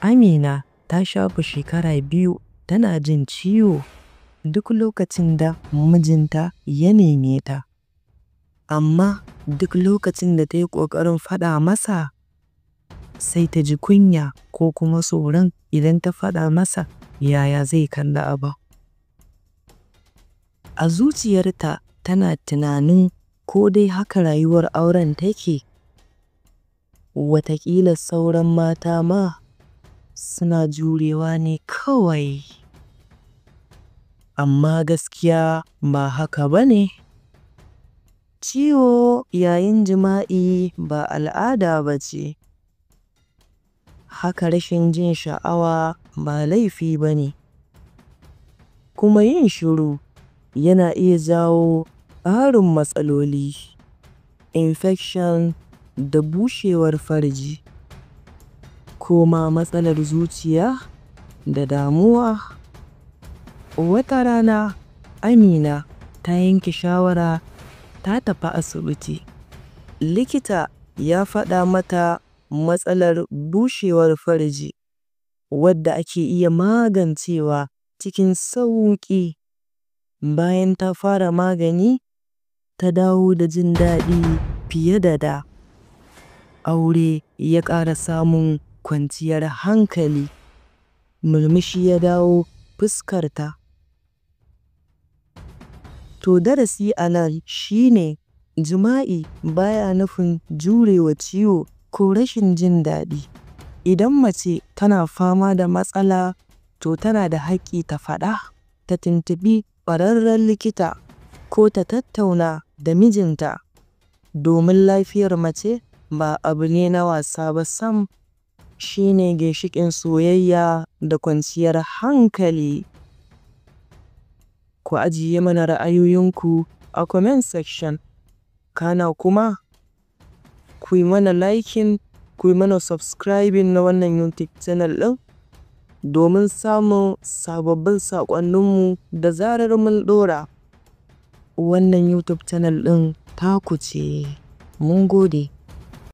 Amina ta shafe shekara 2 tana jin ciwo duk lokacin da mijinta ya neme ta. Amma duk lokacin da ta yi ƙoƙarin faɗa masa, sai ta ji kunya ko kuma tsoron idan ta faɗa masa yaya zai kalli abin. A zuciyarta tana tunanin ko dai haka rayuwar auren take, wataƙila sauran mata ma suna jurewa ne kawai. Amma gaskiya ba haka ba ne. Ciwo yayin jima'i ba al'ada ba ce. Haka rashin jin sha'awa ba laifi ba ne. Kuma yin shiru yana iya jawo ƙarin matsaloli, infection da bushewar farji, ko ma matsalar zuciya da damuwa. Wata rana Amina ta yanke shawara ta tafi asibiti. Likita ya faɗa mata matsalar bushewar farji wadda ake iya magancewa cikin sauƙi. Bayan ta fara magani, ta dawo da jin daɗi fiye da da. Aure ya ƙara samun kwanciyar hankali. Murmushi ya dawo fuskarta. To darasi a nan shi ne jima'i baya nufin jurewa ciwo ko rashin jin daɗi. Idan mace tana fama da matsala, to tana da haƙƙi ta faɗa, ta tuntuɓi ƙwararren likita ko ta tattauna da mijinta, domin lafiyar mace ba abu ne na wasa ba sam. Shi ne ginshiƙin soyayya da kwanciyar hankali. Ku ajiye mana ra'ayoyinku a comment section. Kana kuma ku yi mana liking, ku yi mana subscribing na wannan YouTube channel ɗin domin samun sababbin saƙonninmu da zarar mun ɗora. Wannan YouTube channel ɗin taku ce. Mun gode.